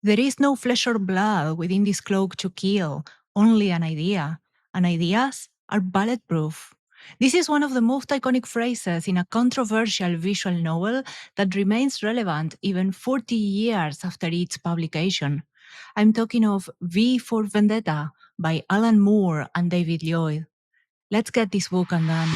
There is no flesh or blood within this cloak to kill, only an idea. And ideas are bulletproof. This is one of the most iconic phrases in a controversial visual novel that remains relevant even 40 years after its publication. I'm talking of V for Vendetta by Alan Moore and David Lloyd. Let's get this book undone.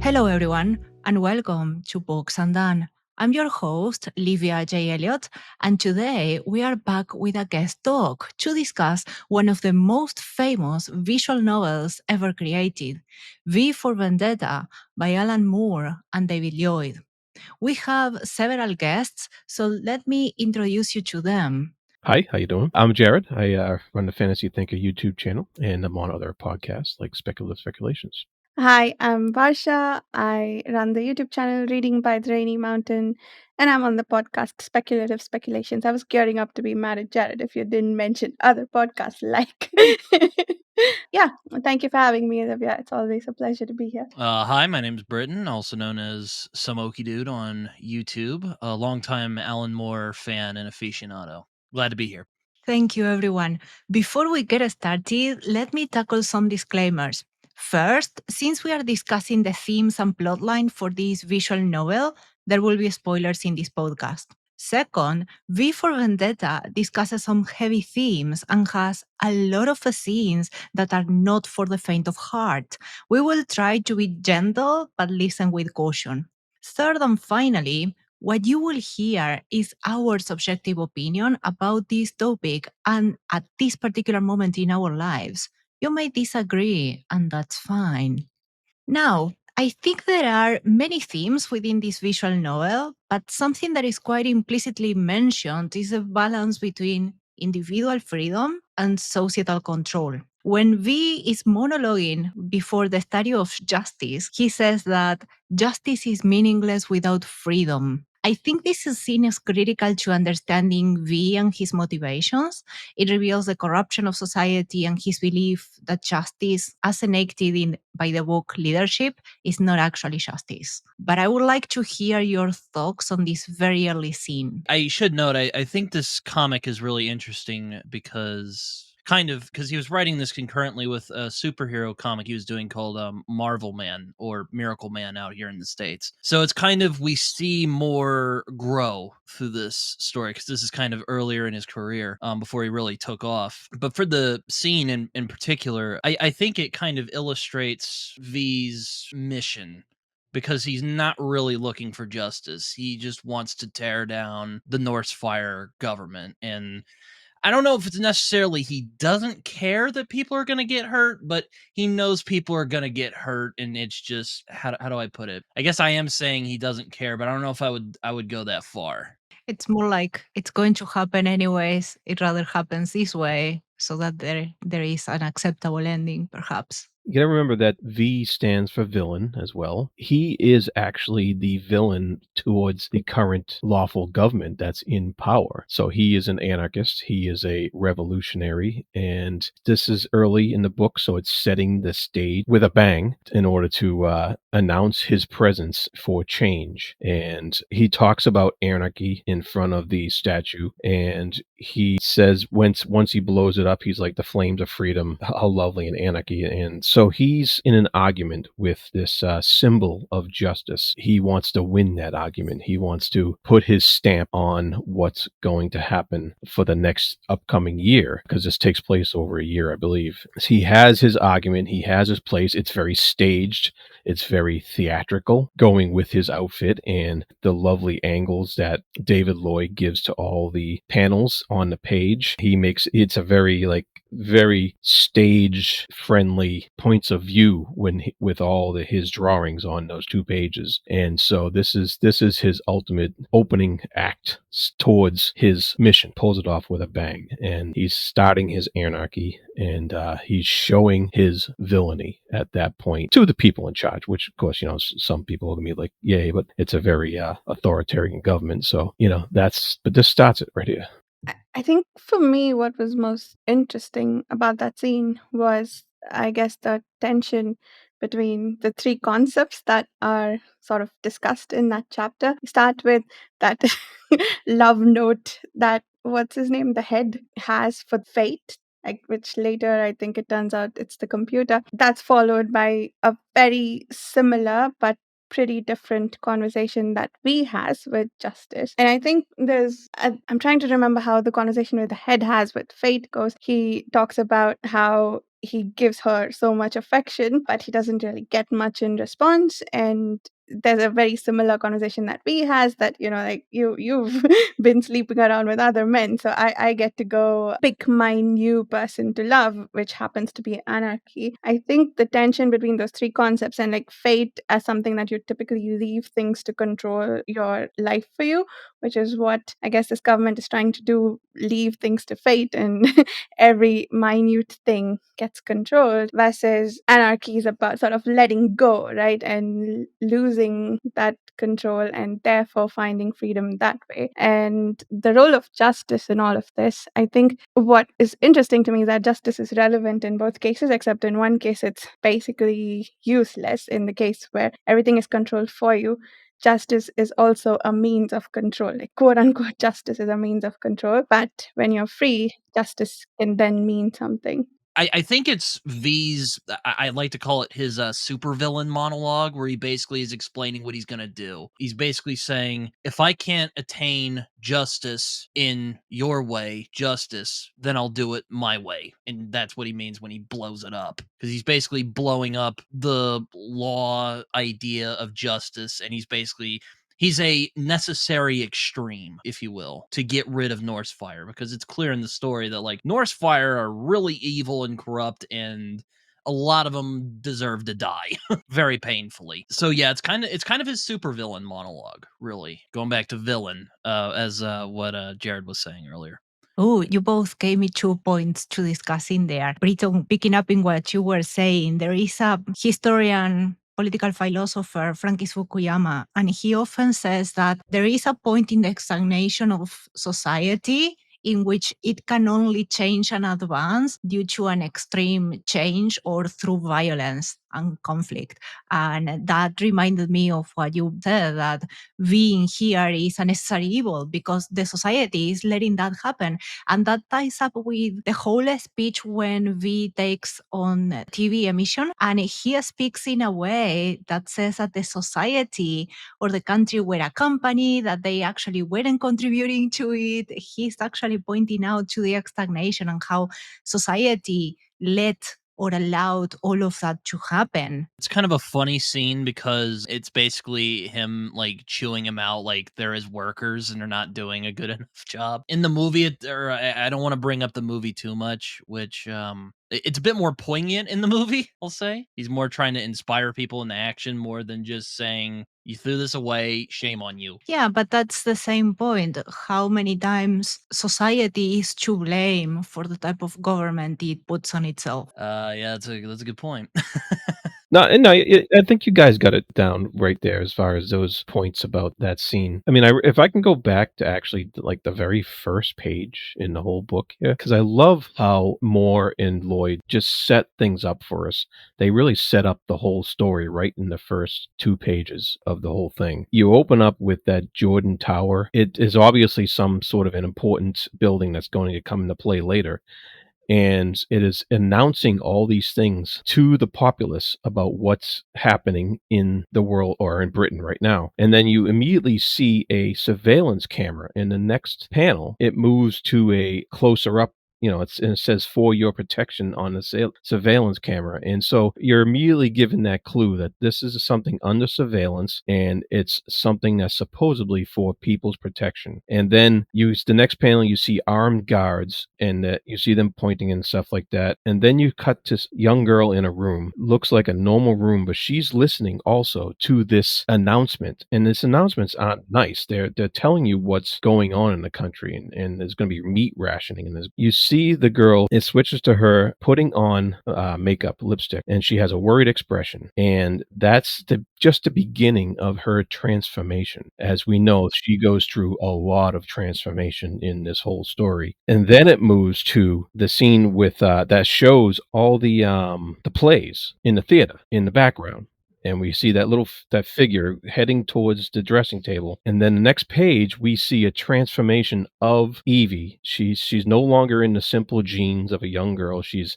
Hello, everyone, and welcome to Books Undone. I'm your host, Livia J. Elliott, and today we are back with a guest talk to discuss one of the most famous visual novels ever created, V for Vendetta by Alan Moore and David Lloyd. We have several guests, so let me introduce you to them. Hi, how you doing? I'm Jared. I run the Fantasy Thinker YouTube channel, and I'm on other podcasts like Speculative Speculations. Hi, I'm Varsha. I run the YouTube channel Reading by the Rainy Mountain, and I'm on the podcast Speculative Speculations. I was gearing up to be mad at Jared if you didn't mention other podcasts like. Yeah, thank you for having me, Olivia. It's always a pleasure to be here. Hi, my name's Britton, also known as Samoki Dude on YouTube, a longtime Alan Moore fan and aficionado. Glad to be here. Thank you, everyone. Before we get started, let me tackle some disclaimers. First, since we are discussing the themes and plotline for this visual novel, there will be spoilers in this podcast. Second, V for Vendetta discusses some heavy themes and has a lot of scenes that are not for the faint of heart. We will try to be gentle, but listen with caution. Third and finally, what you will hear is our subjective opinion about this topic and at this particular moment in our lives. You may disagree, and that's fine. Now, I think there are many themes within this visual novel, but something that is quite implicitly mentioned is a balance between individual freedom and societal control. When V is monologuing before the statue of justice, he says that justice is meaningless without freedom. I think this is seen as critical to understanding V and his motivations. It reveals the corruption of society and his belief that justice, as enacted by the book Leadership, is not actually justice. But I would like to hear your thoughts on this very early scene. I should note, I think this comic is really interesting because he was writing this concurrently with a superhero comic he was doing called Marvel Man or Miracle Man out here in the States. So it's kind of, we see more grow through this story because this is kind of earlier in his career before he really took off. But for the scene in particular, I think it kind of illustrates V's mission because he's not really looking for justice. He just wants to tear down the Norse Fire government. And I don't know if it's necessarily he doesn't care that people are going to get hurt, but he knows people are going to get hurt. And it's just, how do I put it? I guess I am saying he doesn't care, but I don't know if I would go that far. It's more like it's going to happen anyways. It rather happens this way so that there is an acceptable ending, perhaps. You gotta remember that V stands for villain as well. He is actually the villain towards the current lawful government that's in power. So he is an anarchist, he is a revolutionary, and this is early in the book, so it's setting the stage with a bang in order to announce his presence for change. And he talks about anarchy in front of the statue, and he says once he blows it up, he's like, the flames of freedom, how lovely, and anarchy. And so he's in an argument with this symbol of justice. He wants to win that argument. He wants to put his stamp on what's going to happen for the next upcoming year, because this takes place over a year, I believe. He has his argument. He has his place. It's very staged. It's very theatrical, going with his outfit and the lovely angles that David Lloyd gives to all the panels on the page. He makes it's a very stage friendly points of view with all his drawings on those two pages. And so this is his ultimate opening act towards his mission. Pulls it off with a bang, and he's starting his anarchy, and he's showing his villainy at that point to the people in charge, which of course, some people are gonna be like, yay, but it's a very authoritarian government. So, but this starts it right here. I think for me, what was most interesting about that scene was, I guess, the tension between the three concepts that are sort of discussed in that chapter. We start with that love note that what's his name, the head has for fate, like, which later I think it turns out it's the computer. That's followed by a very similar but pretty different conversation that V has with Justice. And I think I'm trying to remember how the conversation with the head has with Fate goes. He talks about how he gives her so much affection, but he doesn't really get much in response. And there's a very similar conversation that V has, that, you know, like, you've been sleeping around with other men, so I get to go pick my new person to love, which happens to be anarchy. I think the tension between those three concepts, and like fate as something that you typically leave things to control your life for you, which is what I guess this government is trying to do, leave things to fate, and every minute thing gets controlled, versus anarchy is about sort of letting go, right? And losing that control and therefore finding freedom that way. And the role of justice in all of this, I think what is interesting to me is that justice is relevant in both cases, except in one case it's basically useless. In the case where everything is controlled for you, justice is also a means of control. Like, quote unquote, justice is a means of control. But when you're free, justice can then mean something. I think it's V's. I like to call it his supervillain monologue, where he basically is explaining what he's going to do. He's basically saying, if I can't attain justice in your way, justice, then I'll do it my way. And that's what he means when he blows it up. Because he's basically blowing up the law idea of justice, and he's a necessary extreme, if you will, to get rid of Northfire, because it's clear in the story that, like, Northfire are really evil and corrupt, and a lot of them deserve to die very painfully. So yeah, it's kind of his supervillain monologue, really. Going back to villain, as what Jared was saying earlier. Oh, you both gave me 2 points to discuss in there. Briton, picking up in what you were saying, there is a historian, political philosopher, Francis Fukuyama, and he often says that there is a point in the stagnation of society in which it can only change and advance due to an extreme change or through violence and conflict. And that reminded me of what you said, that being here is a necessary evil because the society is letting that happen. And that ties up with the whole speech when V takes on TV emission. And he speaks in a way that says that the society or the country were a company, that they actually weren't contributing to it. He's actually pointing out to the stagnation and how society let or allowed all of that to happen. It's kind of a funny scene because it's basically him, like, chewing him out like they're his workers and they're not doing a good enough job. In the movie, I don't want to bring up the movie too much, which it's a bit more poignant in the movie, I'll say. He's more trying to inspire people in the action more than just saying, you threw this away, shame on you. Yeah, but that's the same point. How many times society is to blame for the type of government it puts on itself? Yeah, that's a good point. No, I think you guys got it down right there as far as those points about that scene. I mean, if I can go back to actually like the very first page in the whole book here, because I love how Moore and Lloyd just set things up for us. They really set up the whole story right in the first 2 pages of the whole thing. You open up with that Jordan Tower. It is obviously some sort of an important building that's going to come into play later. And it is announcing all these things to the populace about what's happening in the world or in Britain right now. And then you immediately see a surveillance camera. In the next panel, it moves to a closer up, and it says for your protection on the surveillance camera. And so you're immediately given that clue that this is something under surveillance and it's something that's supposedly for people's protection. And then the next panel, you see armed guards and you see them pointing and stuff like that. And then you cut to young girl in a room, looks like a normal room, but she's listening also to this announcement. And this announcements aren't nice. They're telling you what's going on in the country, and there's going to be meat rationing. And you see see the girl, it switches to her putting on makeup, lipstick, and she has a worried expression. And that's just the beginning of her transformation. As we know, she goes through a lot of transformation in this whole story. And then it moves to the scene with that shows all the plays in the theater in the background, and we see that figure heading towards the dressing table. And then the next page, we see a transformation of Evie. She's no longer in the simple jeans of a young girl. She's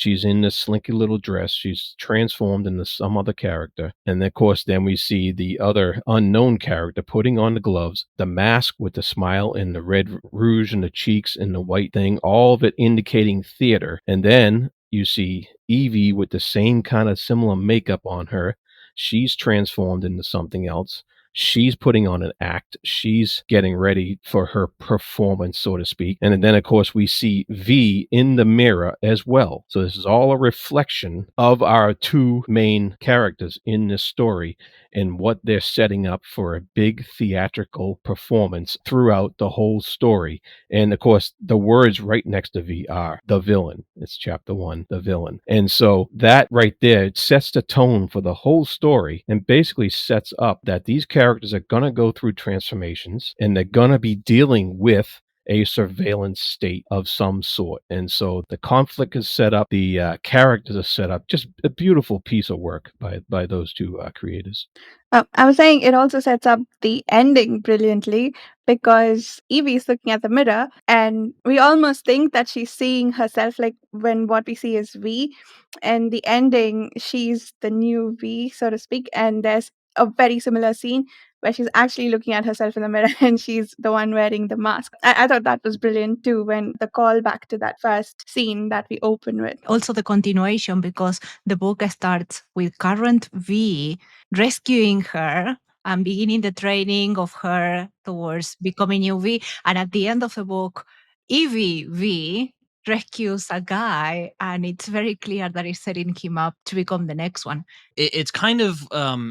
in this slinky little dress. She's transformed into some other character. And of course, then we see the other unknown character putting on the gloves, the mask with the smile and the red rouge in the cheeks and the white thing, all of it indicating theater. And then you see Evie with the same kind of similar makeup on her. She's transformed into something else. She's putting on an act. She's getting ready for her performance, so to speak. And then, of course, we see V in the mirror as well. So this is all a reflection of our two main characters in this story and what they're setting up for a big theatrical performance throughout the whole story. And of course, the words right next to V are the villain. It's chapter 1, the villain. And so that right there, it sets the tone for the whole story and basically sets up that these characters are going to go through transformations and they're going to be dealing with a surveillance state of some sort. And so the conflict is set up, the characters are set up. Just a beautiful piece of work by those two creators. I was saying it also sets up the ending brilliantly because Evie is looking at the mirror and we almost think that she's seeing herself like when what we see is V. And the ending, she's the new V, so to speak. And there's a very similar scene where she's actually looking at herself in the mirror and she's the one wearing the mask. I thought that was brilliant too, when the call back to that first scene that we open with. Also the continuation, because the book starts with current V rescuing her and beginning the training of her towards becoming new V. And at the end of the book, Evie V rescues a guy, and it's very clear that it's setting him up to become the next one. It's kind of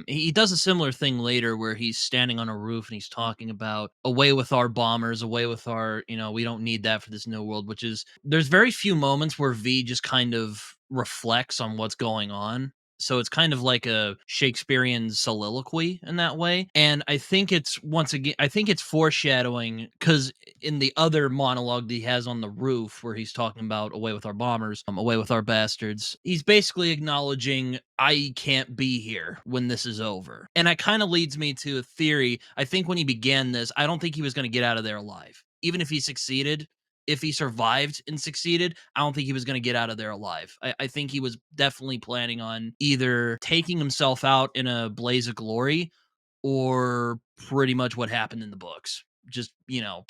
he does a similar thing later where he's standing on a roof and he's talking about away with our bombers, away with our, we don't need that for this new world, which is, there's very few moments where V just kind of reflects on what's going on. So it's kind of like a Shakespearean soliloquy in that way. And I think it's, once again, I think it's foreshadowing, because in the other monologue that he has on the roof where he's talking about away with our bombers, away with our bastards, he's basically acknowledging I can't be here when this is over. And that kind of leads me to a theory. I think when he began this, I don't think he was going to get out of there alive. Even if he succeeded, if he survived and succeeded, I don't think he was going to get out of there alive. I think he was definitely planning on either taking himself out in a blaze of glory or pretty much what happened in the books. Just,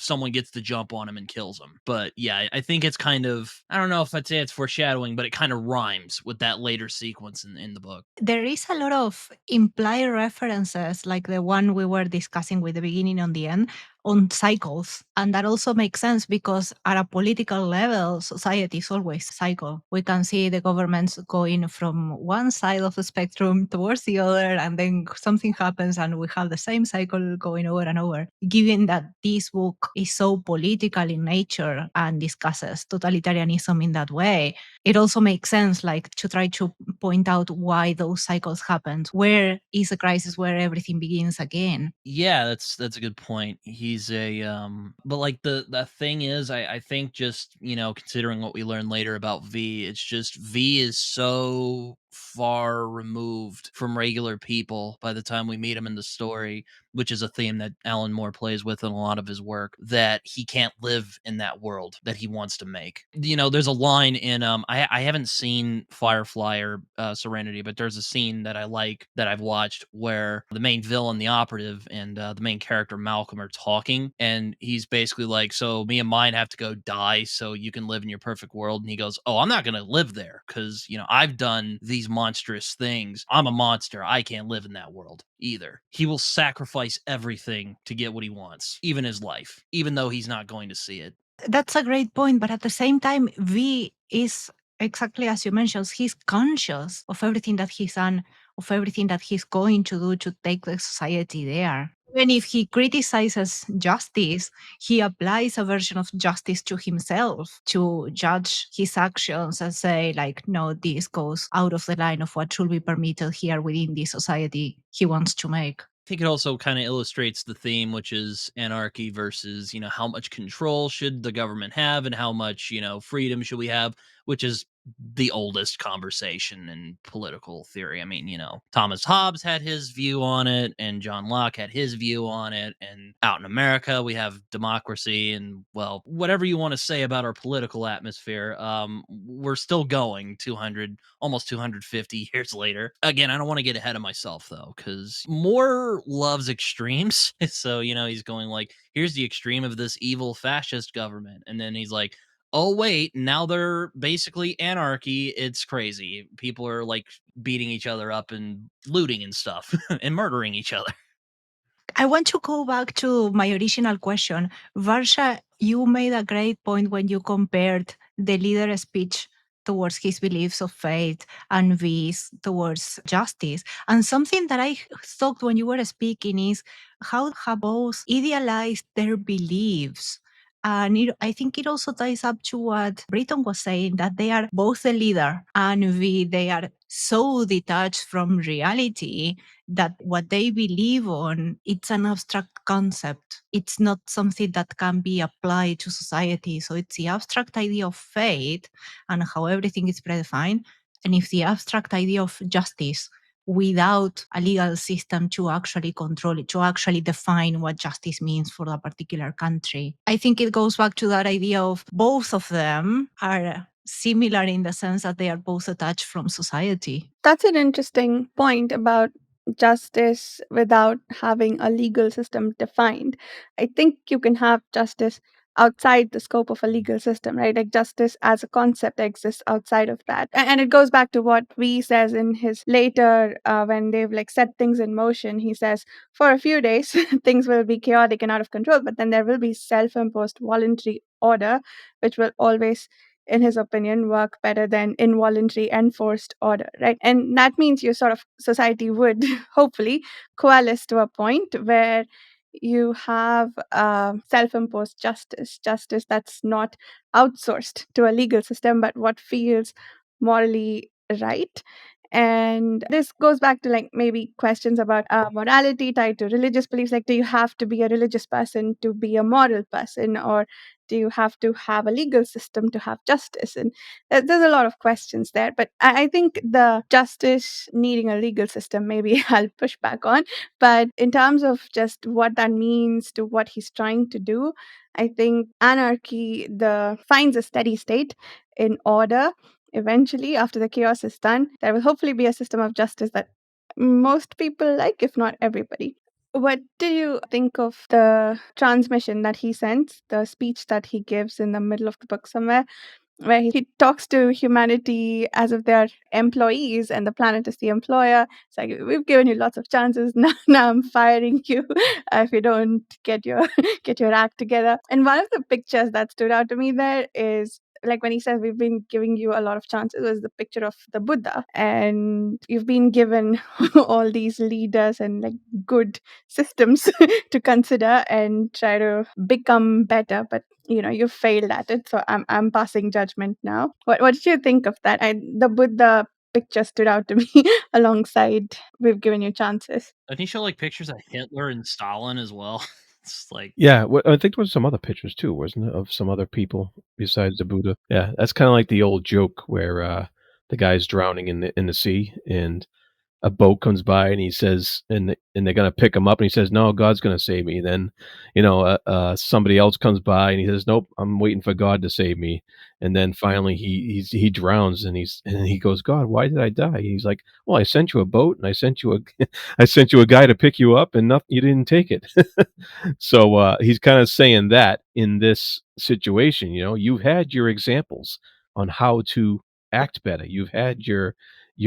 someone gets the jump on him and kills him. But yeah, I think it's kind of, I don't know if I'd say it's foreshadowing, but it kind of rhymes with that later sequence in the book. There is a lot of implied references, like the one we were discussing with the beginning and the end, on cycles. And that also makes sense because at a political level, society is always cycle. We can see the governments going from one side of the spectrum towards the other, and then something happens and we have the same cycle going over and over. Given that this book is so political in nature and discusses totalitarianism in that way, it also makes sense, like, to try to point out why those cycles happened. Where is a crisis where everything begins again? Yeah, that's a good point. He's a but like the thing is, I think just, considering what we learn later about V, it's just V is so far removed from regular people by the time we meet him in the story, which is a theme that Alan Moore plays with in a lot of his work, that he can't live in that world that he wants to make. There's a line in I haven't seen Firefly or Serenity, but there's a scene that I like that I've watched where the main villain, the operative, and the main character Malcolm are talking, and he's basically like, so me and mine have to go die so you can live in your perfect world. And he goes, oh, I'm not gonna live there because I've done these monstrous things. I'm a monster. I can't live in that world either. He will sacrifice everything to get what he wants, even his life, even though he's not going to see it. That's a great point, but at the same time, V is exactly as you mentioned. He's conscious of everything that he's done, of everything that he's going to do to take the society there. Even if he criticizes justice, he applies a version of justice to himself to judge his actions and say, like, no, this goes out of the line of what should be permitted here within the society he wants to make. I think it also kind of illustrates the theme, which is anarchy versus, how much control should the government have and how much, freedom should we have, which is the oldest conversation in political theory. I mean, Thomas Hobbes had his view on it and John Locke had his view on it. And out in America, we have democracy and, well, whatever you want to say about our political atmosphere, we're still going 200, almost 250 years later. Again, I don't want to get ahead of myself though, because Moore loves extremes. So, he's going like, here's the extreme of this evil fascist government. And then he's like, oh, wait, now they're basically anarchy. It's crazy. People are like beating each other up and looting and stuff and murdering each other. I want to go back to my original question. Varsha, you made a great point when you compared the leader's speech towards his beliefs of faith and V's towards justice. And something that I thought when you were speaking is how have both idealized their beliefs. And I think it also ties up to what Britton was saying, that they are both the leader and V, they are so detached from reality that what they believe on, it's an abstract concept. It's not something that can be applied to society. So it's the abstract idea of faith and how everything is predefined. And if the abstract idea of justice without a legal system to actually control it, to actually define what justice means for a particular country. I think it goes back to that idea of both of them are similar in the sense that they are both attached from society. That's an interesting point about justice without having a legal system defined. I think you can have justice outside the scope of a legal system, right? Like justice as a concept exists outside of that. And it goes back to what V says in his later, when they've like set things in motion. He says, for a few days, things will be chaotic and out of control, but then there will be self imposed voluntary order, which will always, in his opinion, work better than involuntary enforced order, right? And that means your sort of society would hopefully coalesce to a point where you have self-imposed justice that's not outsourced to a legal system, but what feels morally right. And this goes back to like maybe questions about morality tied to religious beliefs. Like, do you have to be a religious person to be a moral person, or do you have to have a legal system to have justice? And there's a lot of questions there. But I think the justice needing a legal system, maybe I'll push back on. But in terms of just what that means to what he's trying to do, I think anarchy finds a steady state in order. Eventually, after the chaos is done, there will hopefully be a system of justice that most people like, if not everybody. What do you think of the transmission that he sends, the speech that he gives in the middle of the book somewhere, where he talks to humanity as if they're employees and the planet is the employer? It's like, we've given you lots of chances. Now I'm firing you if you don't get your get your act together. And one of the pictures that stood out to me there is like when he says we've been giving you a lot of chances, was the picture of the Buddha, and you've been given all these leaders and like good systems to consider and try to become better, but you failed at it, so I'm passing judgment now. What did you think of that? The Buddha picture stood out to me alongside we've given you chances. Didn't he show like pictures of Hitler and Stalin as well? It's like, Yeah, I think there was some other pictures too, wasn't it, of some other people besides the Buddha? Yeah, that's kind of like the old joke where the guy's drowning in the sea, and a boat comes by, and he says, and they're gonna pick him up, and he says, "No, God's gonna save me." Then, somebody else comes by, and he says, "Nope, I'm waiting for God to save me." And then finally, he drowns, and he goes, "God, why did I die?" He's like, "Well, I sent you a boat, and I sent you a I sent you a guy to pick you up, and nothing, you didn't take it." So he's kind of saying that in this situation, you've had your examples on how to act better. You've had your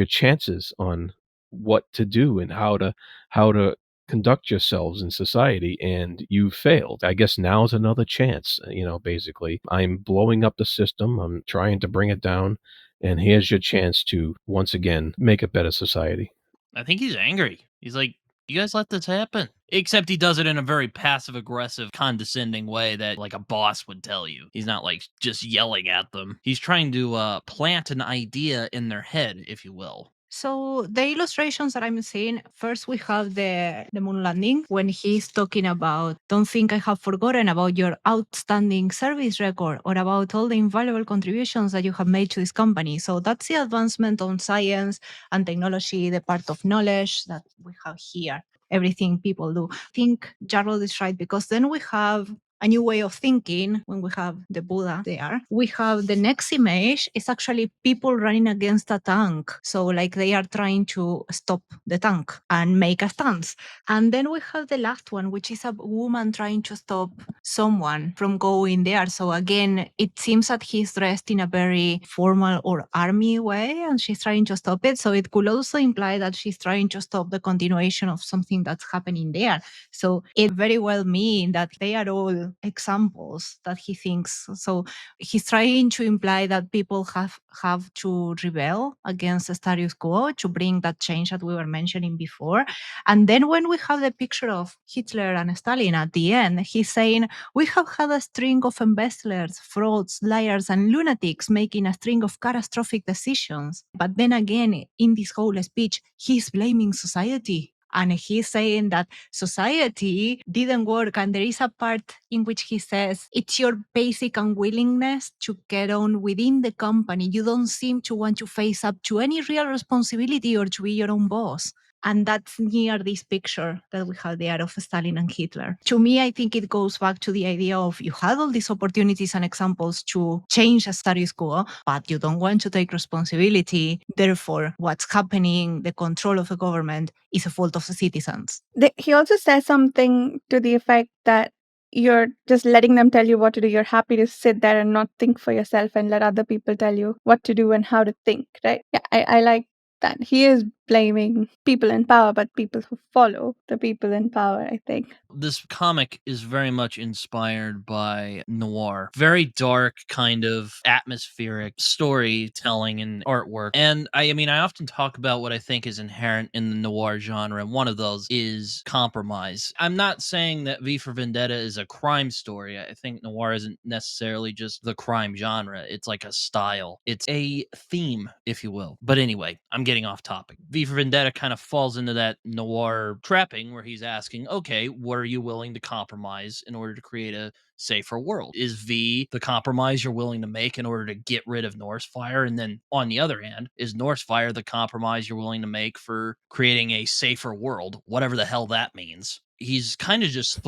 chances on what to do and how to conduct yourselves in society, and you failed. I guess now's another chance. Basically, I'm blowing up the system, I'm trying to bring it down, and here's your chance to once again make a better society. I think he's angry. He's like, You guys let this happen. Except he does it in a very passive aggressive, condescending way that like a boss would tell you. He's not like just yelling at them. He's trying to plant an idea in their head, if you will. So the illustrations that I'm seeing, first we have the moon landing when he's talking about, don't think I have forgotten about your outstanding service record or about all the invaluable contributions that you have made to this company. So that's the advancement on science and technology, the part of knowledge that we have here. Everything people do. I think Jarrod is right, because then we have a new way of thinking when we have the Buddha there. We have the next image is actually people running against a tank. So like they are trying to stop the tank and make a stance. And then we have the last one, which is a woman trying to stop someone from going there. So again, it seems that he's dressed in a very formal or army way and she's trying to stop it. So it could also imply that she's trying to stop the continuation of something that's happening there. So it very well mean that they are all examples that he thinks. So he's trying to imply that people have to rebel against the status quo to bring that change that we were mentioning before. And then when we have the picture of Hitler and Stalin at the end, he's saying, we have had a string of embezzlers, frauds, liars, and lunatics making a string of catastrophic decisions. But then again, in this whole speech, he's blaming society. And he's saying that society didn't work. And there is a part in which he says, it's your basic unwillingness to get on within the company. You don't seem to want to face up to any real responsibility or to be your own boss. And that's near this picture that we have there of Stalin and Hitler. To me, I think it goes back to the idea of you had all these opportunities and examples to change a status quo, but you don't want to take responsibility. Therefore, what's happening, the control of the government, is a fault of the citizens. He also says something to the effect that you're just letting them tell you what to do. You're happy to sit there and not think for yourself and let other people tell you what to do and how to think, right? Yeah, I like that. He is blaming people in power, but people who follow the people in power, I think. This comic is very much inspired by noir. Very dark, kind of atmospheric storytelling and artwork. And I mean, I often talk about what I think is inherent in the noir genre, and one of those is compromise. I'm not saying that V for Vendetta is a crime story. I think noir isn't necessarily just the crime genre. It's like a style. It's a theme, if you will. But anyway, I'm getting off topic. V for Vendetta kind of falls into that noir trapping where he's asking, okay, what are you willing to compromise in order to create a safer world? Is V the compromise you're willing to make in order to get rid of Northfire? And then on the other hand, is Northfire the compromise you're willing to make for creating a safer world? Whatever the hell that means. He's kind of just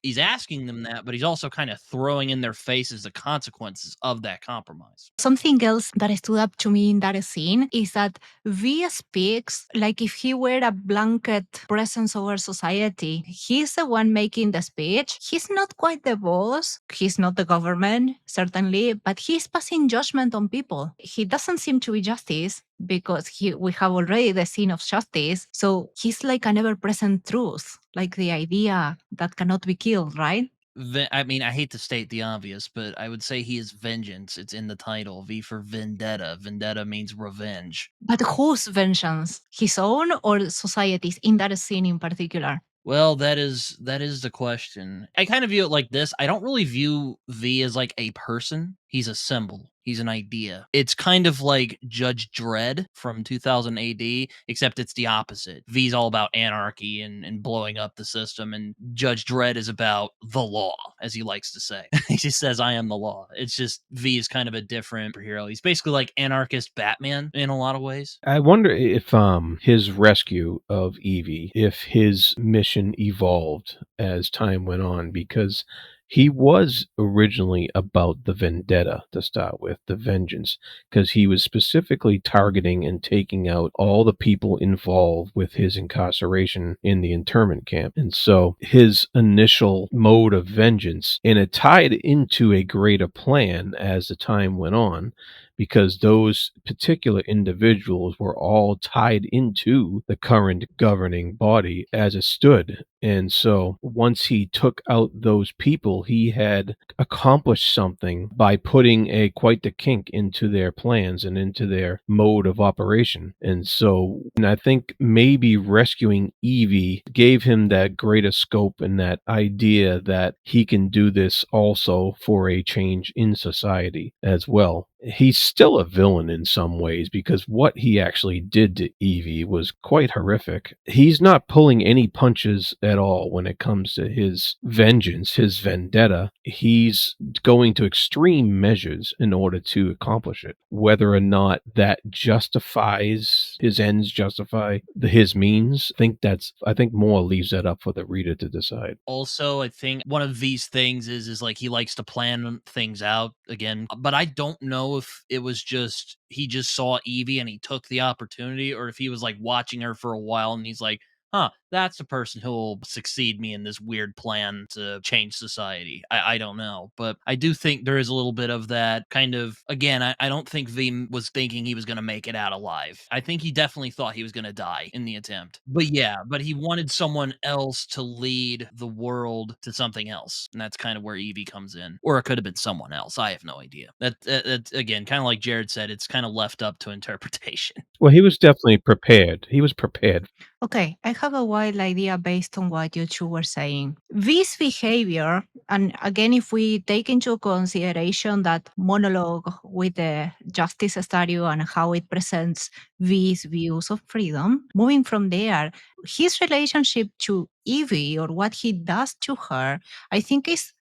he's asking them that, but he's also kind of throwing in their faces the consequences of that compromise. Something else that stood up to me in that scene is that V speaks like if he were a blanket presence over society. He's the one making the speech. He's not quite the boss. He's not the government, certainly, but he's passing judgment on people. He doesn't seem to be justice because we have already the scene of justice. So he's like an ever-present truth, like the idea that cannot be killed, right? I mean, I hate to state the obvious, but I would say he is vengeance. It's in the title. V for Vendetta. Vendetta means revenge. But whose vengeance? His own or society's in that scene in particular? Well, that is the question. I kind of view it like this. I don't really view V as like a person. He's a symbol. He's an idea. It's kind of like Judge Dredd from 2000 AD, except it's the opposite. V's all about anarchy and blowing up the system, and Judge Dredd is about the law, as he likes to say. He just says, I am the law. It's just V is kind of a different hero. He's basically like anarchist Batman in a lot of ways. I wonder if his rescue of Evie, if his mission evolved as time went on, because he was originally about the vendetta to start with, the vengeance, because he was specifically targeting and taking out all the people involved with his incarceration in the internment camp. And so his initial mode of vengeance, and it tied into a greater plan as the time went on, because those particular individuals were all tied into the current governing body as it stood. And so once he took out those people, he had accomplished something by putting quite the kink into their plans and into their mode of operation. And I think maybe rescuing Evie gave him that greater scope and that idea that he can do this also for a change in society as well. He's still a villain in some ways because what he actually did to Evie was quite horrific. He's not pulling any punches at all when it comes to his vengeance, his vendetta. He's going to extreme measures in order to accomplish it. Whether or not that justifies his ends, justify his means, I think more leaves that up for the reader to decide. Also, I think one of these things is like he likes to plan things out again, but I don't know if it was just he just saw Evie and he took the opportunity, or if he was like watching her for a while and he's like, huh, that's the person who will succeed me in this weird plan to change society. I don't know. But I do think there is a little bit of that kind of, again, I don't think Veem was thinking he was going to make it out alive. I think he definitely thought he was going to die in the attempt. But yeah, but he wanted someone else to lead the world to something else. And that's kind of where Evie comes in. Or it could have been someone else. I have no idea. That's again, kind of like Jared said, it's kind of left up to interpretation. Well, he was definitely prepared. He was prepared. Okay, I have a wild idea based on what you two were saying. This behavior, and again, if we take into consideration that monologue with the Justice Statue and how it presents these views of freedom, moving from there, his relationship to Evie or what he does to her, I think is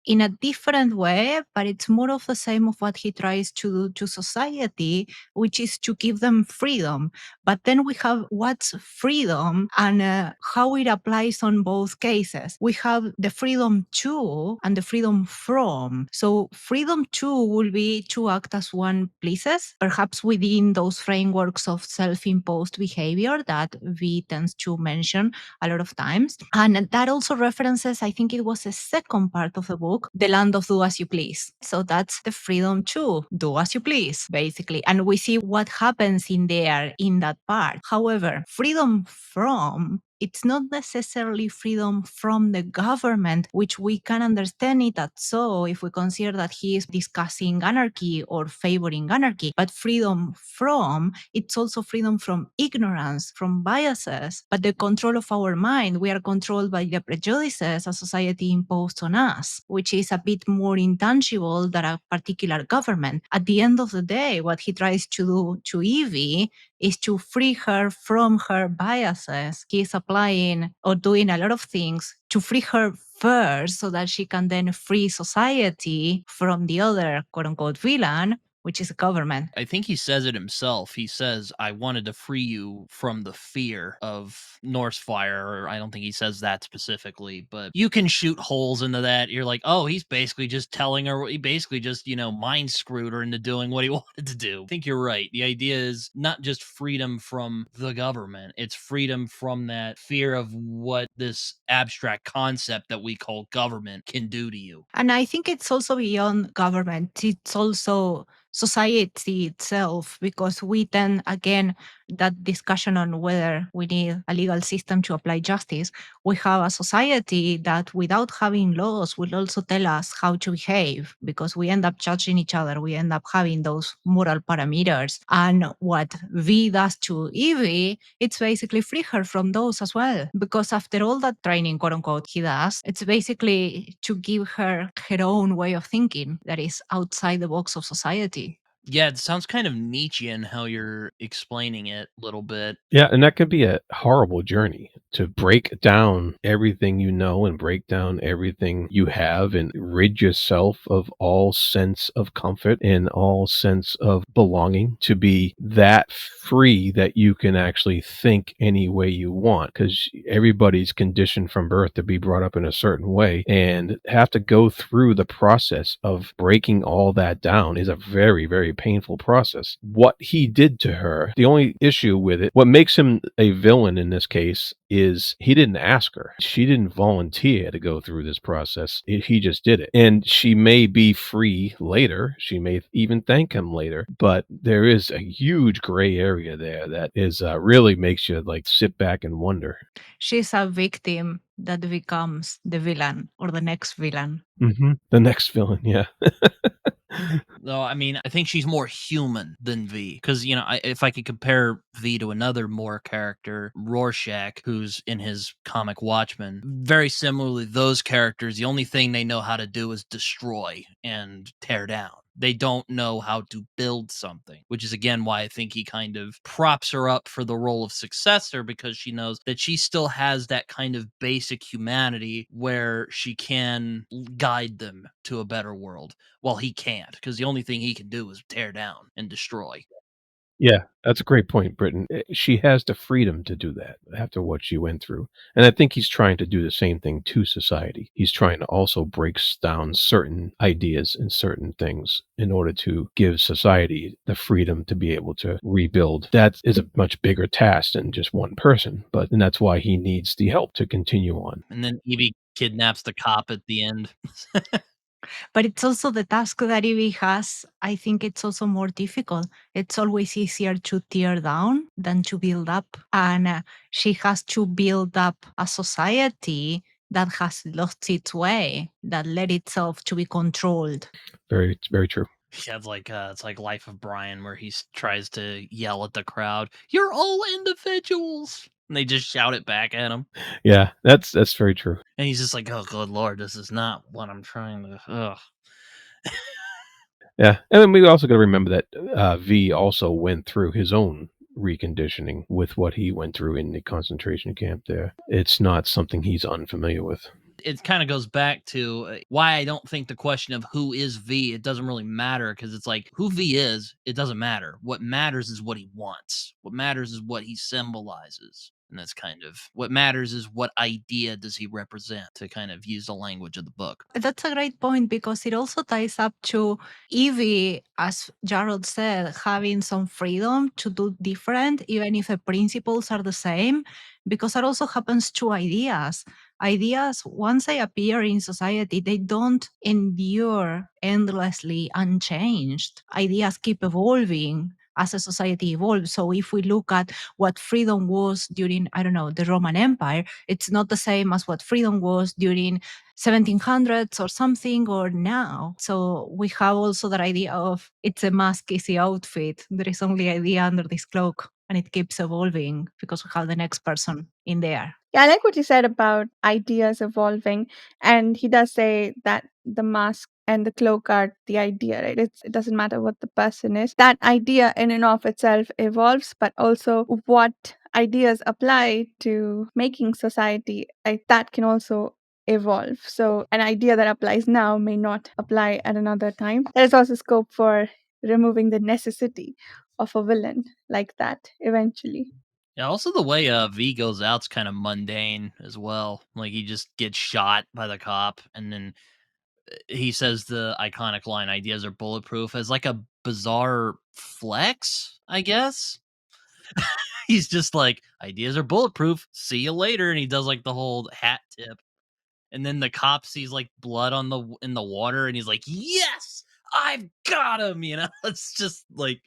in a different way, but it's more of the same of what he tries to do to society, which is to give them freedom. But then we have what's freedom and how it applies on both cases. We have the freedom to and the freedom from. So freedom to will be to act as one pleases, perhaps within those frameworks of self-imposed behavior that V tends to mention a lot of times. And that also references, I think it was the second part of the book, The Land of Do As You Please. So that's the freedom to do as you please, basically. And we see what happens in there in that part. However, freedom from, it's not necessarily freedom from the government, which we can understand it as so if we consider that he is discussing anarchy or favoring anarchy. But freedom from, it's also freedom from ignorance, from biases, but the control of our mind. We are controlled by the prejudices a society imposed on us, which is a bit more intangible than a particular government. At the end of the day, what he tries to do to Evie is to free her from her biases. He is applying or doing a lot of things to free her first so that she can then free society from the other quote unquote villain, which is the government. I think he says it himself. He says, I wanted to free you from the fear of Norse fire. Or I don't think he says that specifically, but you can shoot holes into that. You're like, oh, he's basically just telling her, he basically just, mind screwed her into doing what he wanted to do. I think you're right. The idea is not just freedom from the government, it's freedom from that fear of what this abstract concept that we call government can do to you. And I think it's also beyond government. It's also society itself, because we then, again, that discussion on whether we need a legal system to apply justice, we have a society that without having laws will also tell us how to behave, because we end up judging each other. We end up having those moral parameters. And what V does to Evie, it's basically free her from those as well. Because after all that training, quote unquote, he does, it's basically to give her her own way of thinking that is outside the box of society. Yeah, it sounds kind of Nietzschean how you're explaining it a little bit. Yeah, and that could be a horrible journey to break down everything you know and break down everything you have and rid yourself of all sense of comfort and all sense of belonging, to be that free that you can actually think any way you want, because everybody's conditioned from birth to be brought up in a certain way, and have to go through the process of breaking all that down is a very, very painful process. What he did to her, the only issue with it, what makes him a villain in this case, is he didn't ask her. She didn't volunteer to go through this process. He just did it. And she may be free later. She may even thank him later. But there is a huge gray area there that is really makes you like sit back and wonder. She's a victim that becomes the villain or the next villain. The next villain, yeah. No, I mean, I think she's more human than V. Because, if I could compare V to another Moore character, Rorschach, who's in his comic Watchmen, very similarly, those characters, the only thing they know how to do is destroy and tear down. They don't know how to build something, which is again why I think he kind of props her up for the role of successor, because she knows that she still has that kind of basic humanity where she can guide them to a better world. Well, he can't, because the only thing he can do is tear down and destroy. Yeah, that's a great point, Britton. She has the freedom to do that after what she went through. And I think he's trying to do the same thing to society. He's trying to also break down certain ideas and certain things in order to give society the freedom to be able to rebuild. That is a much bigger task than just one person, and that's why he needs the help to continue on. And then Evie kidnaps the cop at the end. But it's also the task that Evie has. I think it's also more difficult. It's always easier to tear down than to build up. And she has to build up a society that has lost its way, that led itself to be controlled. Very, very true. Yeah, it's like Life of Brian, where he tries to yell at the crowd, "You're all individuals," and they just shout it back at him. Yeah, that's very true. And he's just like, "Oh, good lord, this is not what I'm trying to." Ugh. Yeah, and then we also got to remember that V also went through his own reconditioning with what he went through in the concentration camp there. It's not something he's unfamiliar with. It kind of goes back to why I don't think the question of who is V, it doesn't really matter, because it's like who V is, it doesn't matter. What matters is what he wants. What matters is what he symbolizes. And that's kind of what matters is what idea does he represent, to kind of use the language of the book. That's a great point because it also ties up to Evie, as Jarrod said, having some freedom to do different, even if the principles are the same, because that also happens to ideas. Ideas, once they appear in society, they don't endure endlessly unchanged. Ideas keep evolving as a society evolves. So if we look at what freedom was during, I don't know, the Roman Empire, it's not the same as what freedom was during 1700s or something or now. So we have also that idea of it's a mask, it's the outfit. There is only idea under this cloak and it keeps evolving because we have the next person in there. Yeah, I like what you said about ideas evolving. And he does say that the mask and the cloak are the idea, right? It doesn't matter what the person is. That idea in and of itself evolves, but also what ideas apply to making society, that can also evolve. So an idea that applies now may not apply at another time. There is also scope for removing the necessity of a villain like that eventually. Yeah, also the way V goes out's kind of mundane as well. Like he just gets shot by the cop, and then he says the iconic line, "Ideas are bulletproof," as like a bizarre flex, I guess. He's just like, "Ideas are bulletproof. See you later," and he does like the whole hat tip. And then the cop sees like blood on in the water, and he's like, "Yes, I've got him!" It's just like,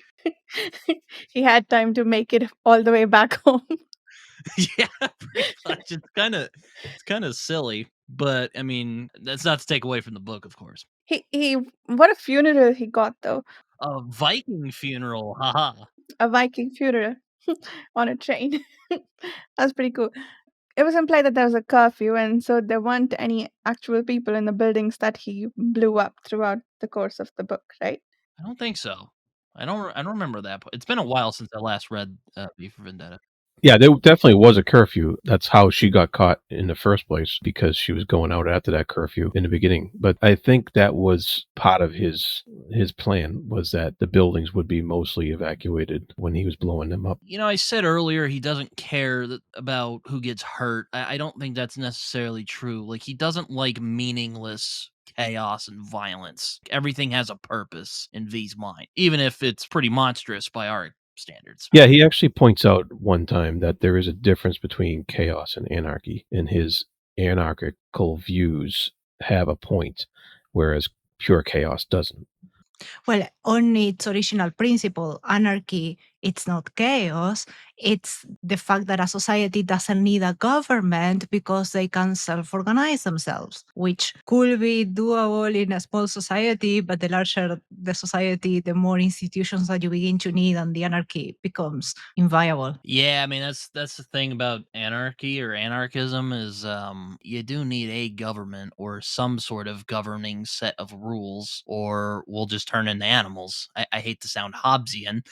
He had time to make it all the way back home. yeah, pretty much. It's kind of silly, but I mean, that's not to take away from the book, of course. He what a funeral he got though. A Viking funeral, haha. A Viking funeral on a train. That's pretty cool. It was implied that there was a curfew, and so there weren't any actual people in the buildings that he blew up throughout the course of the book, right? I don't think so. I don't remember that. It's been a while since I last read V for Vendetta. Yeah, there definitely was a curfew. That's how she got caught in the first place, because she was going out after that curfew in the beginning. But I think that was part of his plan, was that the buildings would be mostly evacuated when he was blowing them up. I said earlier he doesn't care about who gets hurt. I don't think that's necessarily true. Like, he doesn't like meaningless chaos and violence. Everything has a purpose in V's mind, even if it's pretty monstrous by our standards. Yeah, he actually points out one time that there is a difference between chaos and anarchy, and his anarchical views have a point, whereas pure chaos doesn't. Well, on its original principle, anarchy, it's not chaos. It's the fact that a society doesn't need a government because they can self organize themselves, which could be doable in a small society, but the larger the society, the more institutions that you begin to need, and the anarchy becomes inviable. Yeah, I mean that's the thing about anarchy or anarchism is you do need a government or some sort of governing set of rules or we'll just turn into animals. I hate to sound Hobbesian,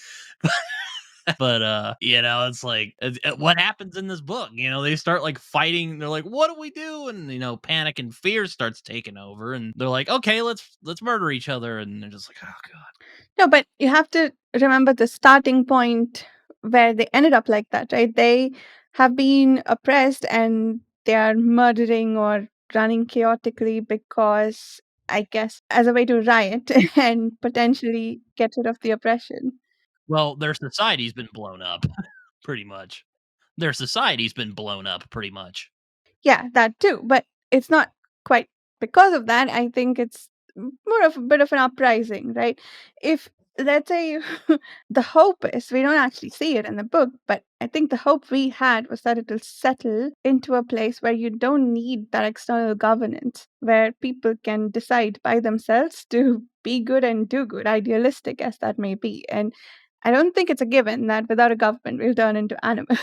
but it's like what happens in this book, they start like fighting, they're like what do we do, and panic and fear starts taking over and they're like okay, let's murder each other, and they're just like oh god. No, but you have to remember the starting point where they ended up like that, right? They have been oppressed and they are murdering or running chaotically because, I guess, as a way to riot and potentially get rid of the oppression. Well, their society's been blown up pretty much. Their society's been blown up pretty much. Yeah, that too. But it's not quite because of that. I think it's more of a bit of an uprising, right? If let's say the hope is we don't actually see it in the book, but I think the hope we had was that it'll settle into a place where you don't need that external governance, where people can decide by themselves to be good and do good, idealistic as that may be. And I don't think it's a given that without a government we'll turn into animals.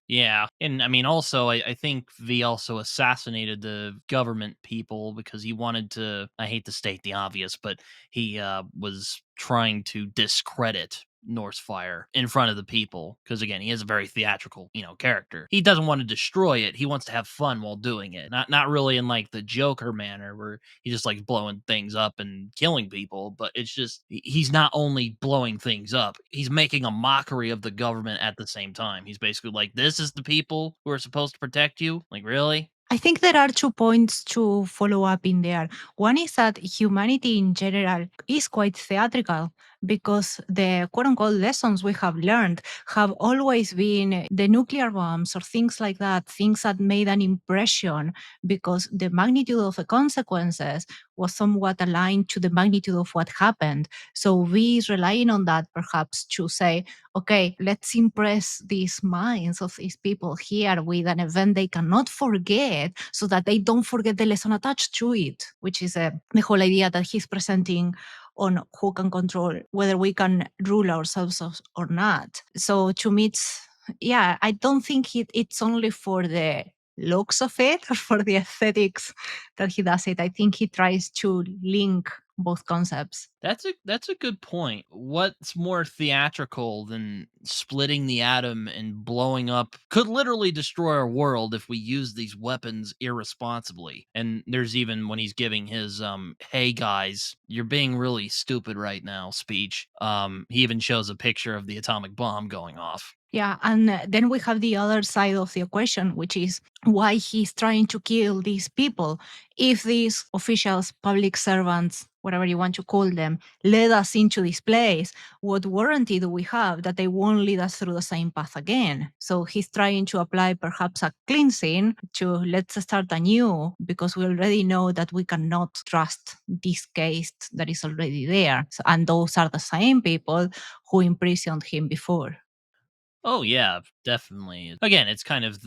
Yeah, and I mean, also, I think V also assassinated the government people because he wanted to. I hate to state the obvious, but he was trying to discredit Norse Fire in front of the people because again, he is a very theatrical, character. He doesn't want to destroy it. He wants to have fun while doing it. Not really in like the Joker manner where he just likes blowing things up and killing people, but it's just he's not only blowing things up, he's making a mockery of the government at the same time. He's basically like, this is the people who are supposed to protect you. Like, really? I think there are 2 points to follow up in there. One is that humanity in general is quite theatrical because the quote unquote lessons we have learned have always been the nuclear bombs or things like that, things that made an impression because the magnitude of the consequences was somewhat aligned to the magnitude of what happened. So we is relying on that perhaps to say, okay, let's impress these minds of these people here with an event they cannot forget so that they don't forget the lesson attached to it, which is the whole idea that he's presenting on who can control whether we can rule ourselves or not. So to me, yeah, I don't think it's only for the looks of it or for the aesthetics that he does it. I think he tries to link both concepts. That's a good point. What's more theatrical than splitting the atom and blowing up could literally destroy our world if we use these weapons irresponsibly. And there's even when he's giving his hey guys, you're being really stupid right now speech. He even shows a picture of the atomic bomb going off. Yeah, and then we have the other side of the equation, which is why he's trying to kill these people. If these officials, public servants, whatever you want to call them, led us into this place, what warranty do we have that they won't lead us through the same path again? So he's trying to apply perhaps a cleansing to let's start anew because we already know that we cannot trust this case that is already there. So, and those are the same people who imprisoned him before. Oh yeah, definitely. Again, it's kind of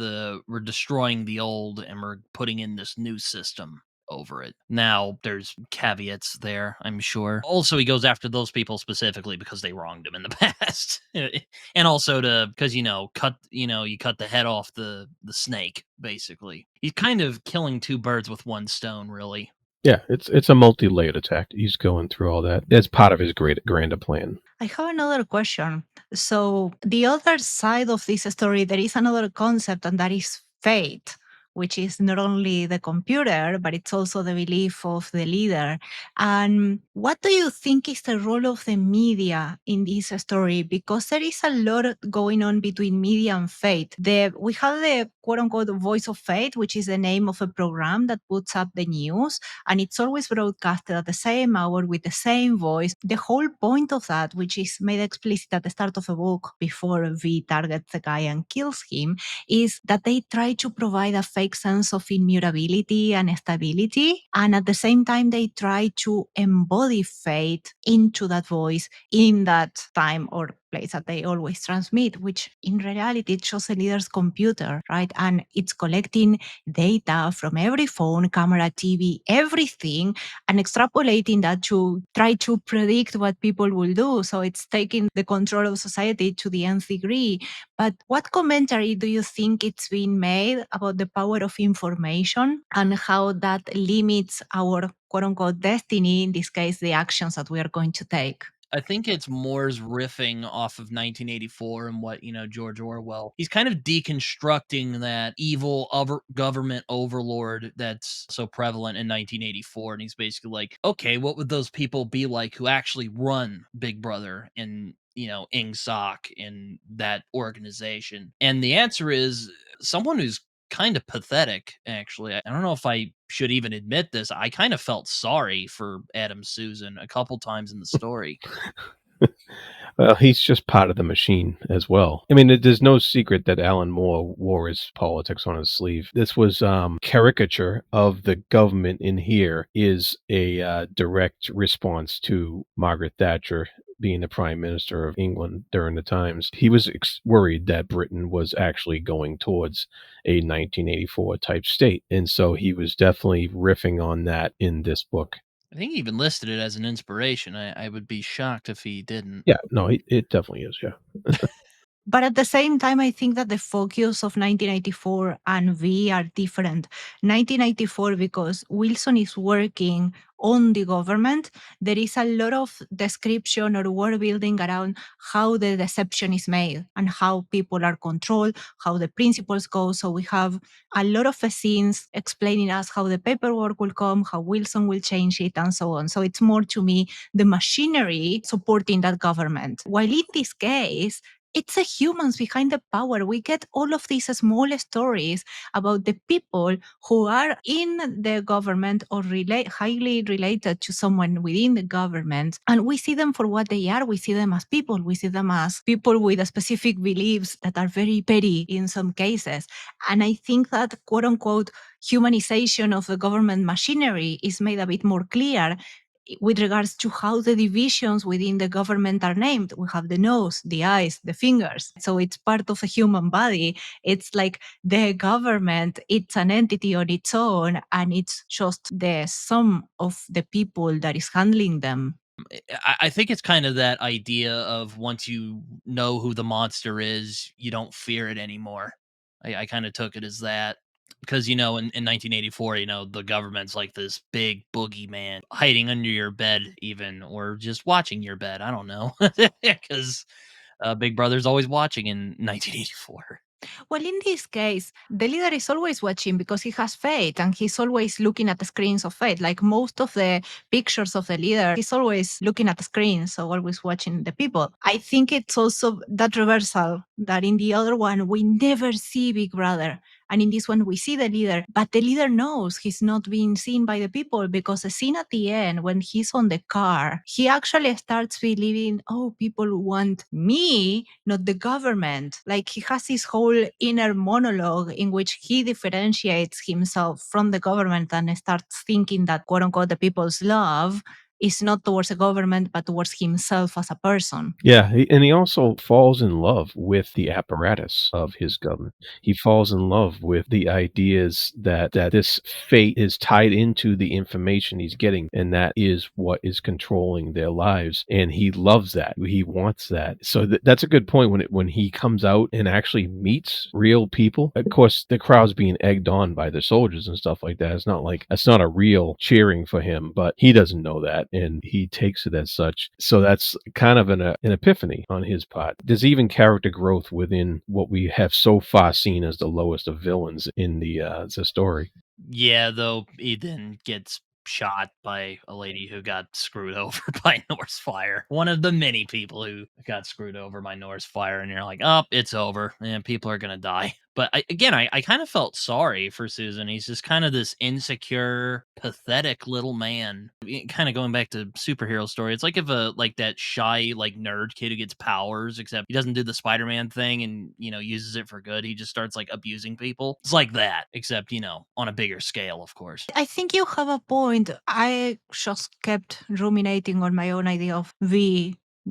we're destroying the old and we're putting in this new system over it. Now, there's caveats there, I'm sure. Also, he goes after those people specifically because they wronged him in the past. And also to because you cut the head off the snake basically. He's kind of killing two birds with one stone, really. Yeah, it's a multi-layered attack. He's going through all that. That's part of his grander plan. I have another question. So, the other side of this story, there is another concept, and that is fate. which is not only the computer, but it's also the belief of the leader. And what do you think is the role of the media in this story? Because there is a lot going on between media and Fate. We have the quote unquote Voice of Fate, which is the name of a program that puts up the news, and it's always broadcasted at the same hour with the same voice. The whole point of that, which is made explicit at the start of the book before V targets the guy and kills him, is that they try to provide a fake sense of immutability and stability. And at the same time, they try to embody Fate into that voice in that time or place that they always transmit, which in reality it shows a leader's computer, right? And it's collecting data from every phone, camera, TV, everything, and extrapolating that to try to predict what people will do. So it's taking the control of society to the nth degree. But what commentary do you think it's been made about the power of information and how that limits our quote unquote destiny, in this case, the actions that we are going to take? I think it's Moore's riffing off of 1984 and what, George Orwell. He's kind of deconstructing that evil government overlord that's so prevalent in 1984. And he's basically like, okay, what would those people be like who actually run Big Brother and, Ingsoc in that organization? And the answer is someone who's kind of pathetic, actually. I don't know if I should even admit this. I kind of felt sorry for Adam Susan a couple times in the story. Well, he's just part of the machine as well. I mean, there's no secret that Alan Moore wore his politics on his sleeve. This was caricature of the government in here is a direct response to Margaret Thatcher being the Prime Minister of England during the times. He was worried that Britain was actually going towards a 1984 type state. And so he was definitely riffing on that in this book. I think he even listed it as an inspiration. I would be shocked if he didn't. Yeah, no, it definitely is, yeah. But at the same time, I think that the focus of 1984 and V are different. 1984, because Wilson is working on the government, there is a lot of description or word building around how the deception is made and how people are controlled, how the principles go. So we have a lot of scenes explaining us how the paperwork will come, how Wilson will change it, and so on. So it's more to me the machinery supporting that government. While in this case, it's the humans behind the power. We get all of these small stories about the people who are in the government or highly related to someone within the government. And we see them for what they are. We see them as people. We see them as people with specific beliefs that are very petty in some cases. And I think that quote unquote humanization of the government machinery is made a bit more clear with regards to how the divisions within the government are named. We have the nose, the eyes, the fingers. So it's part of a human body. It's like the government, it's an entity on its own, and it's just the sum of the people that is handling them. I think it's kind of that idea of once you know who the monster is, you don't fear it anymore. I kind of took it as that. Because, in 1984, the government's like this big boogeyman hiding under your bed, even, or just watching your bed. I don't know. Because Big Brother's always watching in 1984. Well, in this case, the leader is always watching because he has Fate and he's always looking at the screens of Fate. Like most of the pictures of the leader, he's always looking at the screens, so always watching the people. I think it's also that reversal that in the other one, we never see Big Brother. And in this one, we see the leader, but the leader knows he's not being seen by the people because the scene at the end, when he's on the car, he actually starts believing, oh, people want me, not the government. Like he has this whole inner monologue in which he differentiates himself from the government and starts thinking that, quote unquote, the people's love is not towards the government, but towards himself as a person. Yeah, and he also falls in love with the apparatus of his government. He falls in love with the ideas that this fate is tied into the information he's getting, and that is what is controlling their lives. And he loves that. He wants that. So that's a good point when he comes out and actually meets real people. Of course, the crowd's being egged on by the soldiers and stuff like that. It's not a real cheering for him, but he doesn't know that. and he takes it as such. So that's kind of an epiphany on his part. There's even character growth within what we have so far seen as the lowest of villains in the story. Yeah, though he then gets shot by a lady who got screwed over by Norse fire. One of the many people who got screwed over by Norse fire, and you're like, oh, it's over, and people are gonna die. But I kind of felt sorry for Susan. He's just kind of this insecure, pathetic little man. Kind of going back to superhero story. It's like if that shy nerd kid who gets powers, except he doesn't do the Spider-Man thing and uses it for good. He just starts abusing people. It's like that, except on a bigger scale, of course. I think you have a point. I just kept ruminating on my own idea of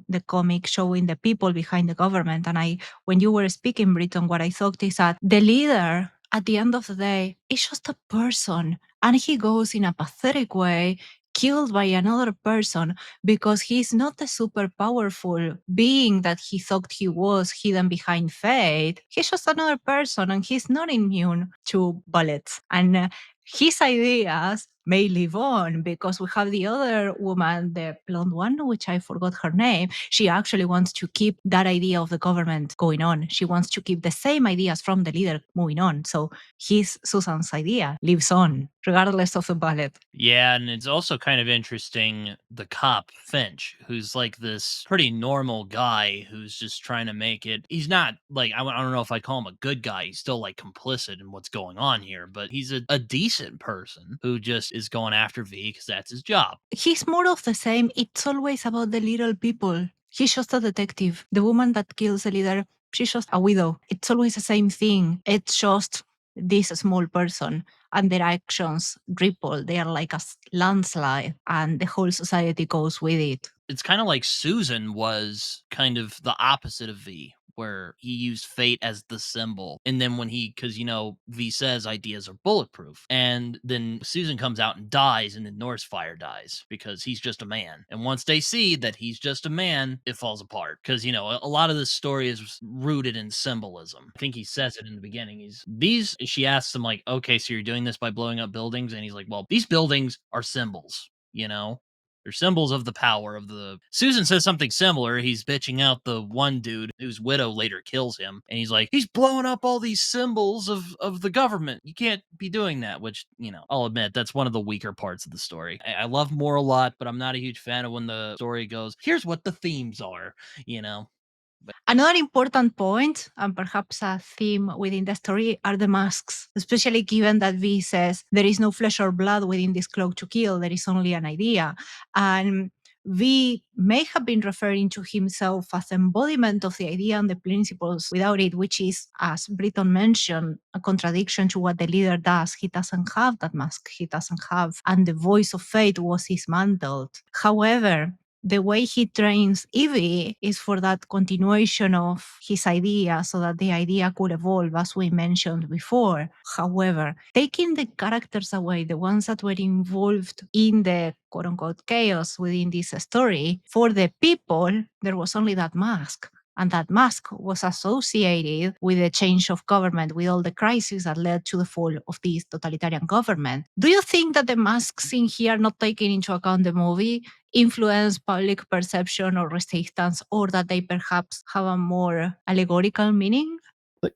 the comic showing the people behind the government. And when you were speaking, Britton, what I thought is that the leader, at the end of the day, is just a person. And he goes in a pathetic way, killed by another person because he's not the super powerful being that he thought he was hidden behind fate. He's just another person and he's not immune to bullets. And his ideas may live on because we have the other woman, the blonde one, which I forgot her name. She actually wants to keep that idea of the government going on. She wants to keep the same ideas from the leader moving on. So Susan's idea lives on, regardless of the bullet. Yeah, and it's also kind of interesting the cop, Finch, who's like this pretty normal guy who's just trying to make it. He's not I don't know if I'd call him a good guy. He's still complicit in what's going on here, but he's a decent person who just is going after V because that's his job. He's more of the same. It's always about the little people. He's just a detective. The woman that kills the leader, she's just a widow. It's always the same thing. It's just this small person, and their actions ripple. They are like a landslide, and the whole society goes with it. It's kind of like Susan was kind of the opposite of V, where he used fate as the symbol. And then because V says ideas are bulletproof. And then Susan comes out and dies, and then Norse fire dies because he's just a man. And once they see that he's just a man, it falls apart. Because, a lot of this story is rooted in symbolism. I think he says it in the beginning. She asks him, okay, so you're doing this by blowing up buildings? And he's like, well, these buildings are symbols, They're symbols of the power of the. Susan says something similar. He's bitching out the one dude whose widow later kills him. And he's like, he's blowing up all these symbols of the government. You can't be doing that, which, I'll admit, that's one of the weaker parts of the story. I love Moore a lot, but I'm not a huge fan of when the story goes, here's what the themes are, Another important point, and perhaps a theme within the story, are the masks, especially given that V says there is no flesh or blood within this cloak to kill, there is only an idea. And V may have been referring to himself as embodiment of the idea and the principles without it, which is, as Britton mentioned, a contradiction to what the leader does. He doesn't have that mask, he doesn't have, and the voice of fate was dismantled. However, the way he trains Evie is for that continuation of his idea so that the idea could evolve, as we mentioned before. However, taking the characters away, the ones that were involved in the quote-unquote chaos within this story, for the people, there was only that mask. And that mask was associated with the change of government, with all the crises that led to the fall of this totalitarian government. Do you think that the masks in here, not taking into account the movie, influence public perception or resistance, or that they perhaps have a more allegorical meaning?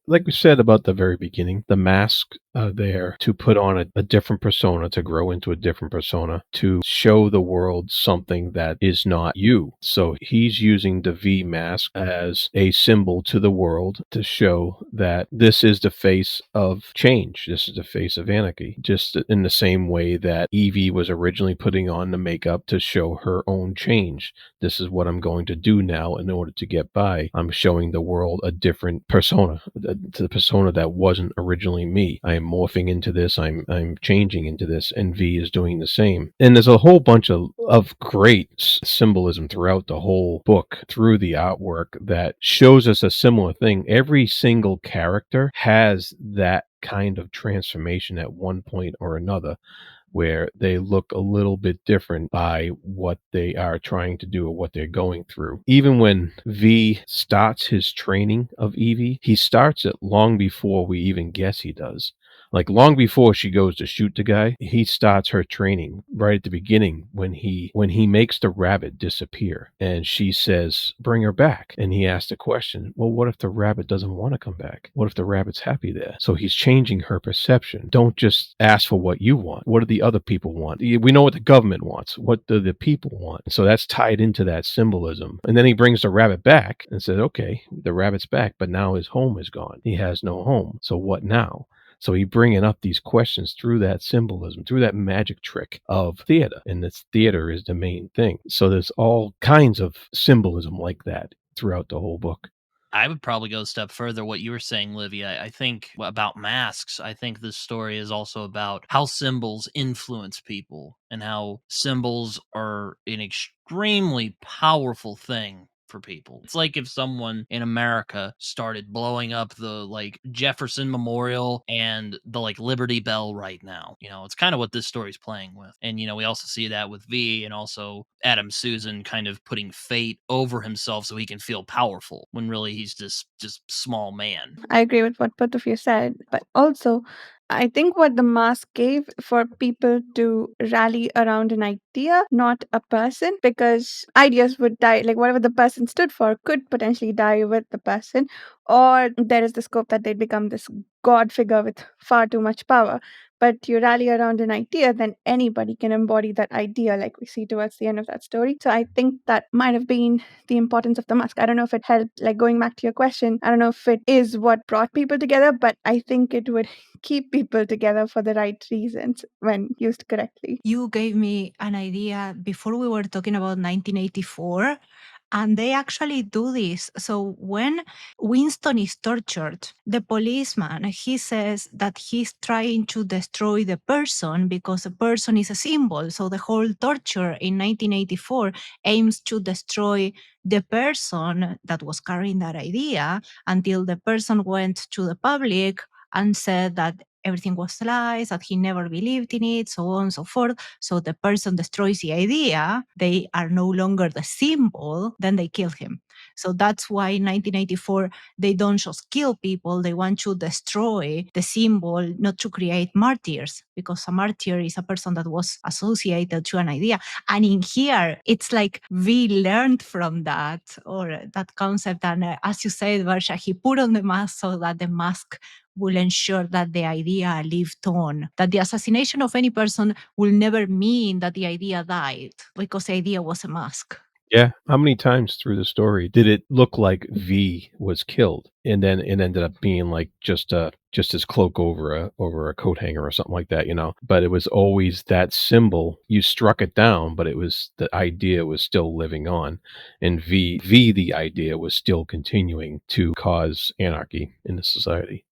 Like we said about the very beginning, the masks are there to put on a different persona, to grow into a different persona, to show the world something that is not you. So he's using the V mask as a symbol to the world to show that this is the face of change. This is the face of anarchy. Just in the same way that Evie was originally putting on the makeup to show her own change. This is what I'm going to do now in order to get by. I'm showing the world a different persona, to the persona that wasn't originally me. I am morphing into this. I'm changing into this, and V is doing the same. And there's a whole bunch of great symbolism throughout the whole book, through the artwork, that shows us a similar thing. Every single character has that kind of transformation at one point or another, where they look a little bit different by what they are trying to do or what they're going through. Even when V starts his training of Evie, he starts it long before we even guess he does. Like long before she goes to shoot the guy, he starts her training right at the beginning when he makes the rabbit disappear, and she says, "Bring her back." And he asks the question, "Well, what if the rabbit doesn't want to come back? What if the rabbit's happy there?" So he's changing her perception. Don't just ask for what you want. What do the other people want? We know what the government wants. What do the people want? So that's tied into that symbolism. And then he brings the rabbit back and says, "Okay, the rabbit's back, but now his home is gone. He has no home. So what now?" So he bringing up these questions through that symbolism, through that magic trick of theater. And this theater is the main thing. So there's all kinds of symbolism like that throughout the whole book. I would probably go a step further. What you were saying, Livy, I think about masks. I think this story is also about how symbols influence people and how symbols are an extremely powerful thing for people. It's like if someone in America started blowing up the like Jefferson Memorial and the like Liberty Bell right now. It's kind of what this story's playing with. And we also see that with V and also Adam Susan kind of putting fate over himself so he can feel powerful when really he's just small man. I agree with what both of you said, but also I think what the mask gave for people to rally around an idea, not a person, because ideas would die, like whatever the person stood for could potentially die with the person, or there is the scope that they become this god figure with far too much power. But you rally around an idea, then anybody can embody that idea, like we see towards the end of that story. So I think that might have been the importance of the mask. I don't know if it helped, like going back to your question, I don't know if it is what brought people together, but I think it would keep people together for the right reasons when used correctly. You gave me an idea before we were talking about 1984, and they actually do this. So when Winston is tortured, the policeman, he says that he's trying to destroy the person because the person is a symbol. So the whole torture in 1984 aims to destroy the person that was carrying that idea until the person went to the public and said that everything was lies, that he never believed in it, so on and so forth. So the person destroys the idea, they are no longer the symbol, then they kill him. So that's why in 1984, they don't just kill people, they want to destroy the symbol, not to create martyrs, because a martyr is a person that was associated to an idea. And in here, it's like we learned from that, or that concept. And as you said, Varsha, he put on the mask so that the mask will ensure that the idea lived on, that the assassination of any person will never mean that the idea died because the idea was a mask. Yeah. How many times through the story did it look like V was killed, and then it ended up being like just his cloak over a coat hanger or something like that, But it was always that symbol. You struck it down, but it was the idea was still living on, and V the idea was still continuing to cause anarchy in the society.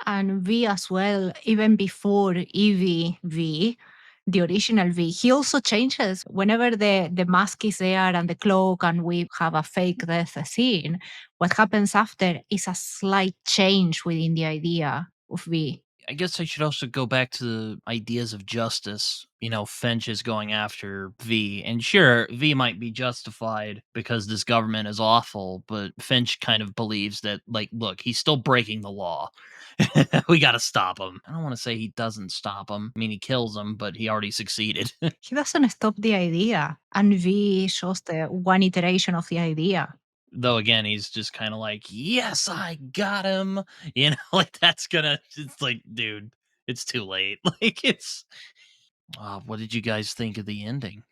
And V as well, even before Evie V, the original V, he also changes whenever the mask is there and the cloak and we have a fake death scene. What happens after is a slight change within the idea of V. I guess I should also go back to the ideas of justice. Finch is going after V, and sure, V might be justified because this government is awful, but Finch kind of believes that, like, look, he's still breaking the law. We got to stop him. I don't want to say he doesn't stop him. I mean, he kills him, but he already succeeded. He doesn't stop the idea, and V is just one iteration of the idea. Though again, he's just kind of like, yes, I got him. Like it's like, dude, it's too late. Like what did you guys think of the ending?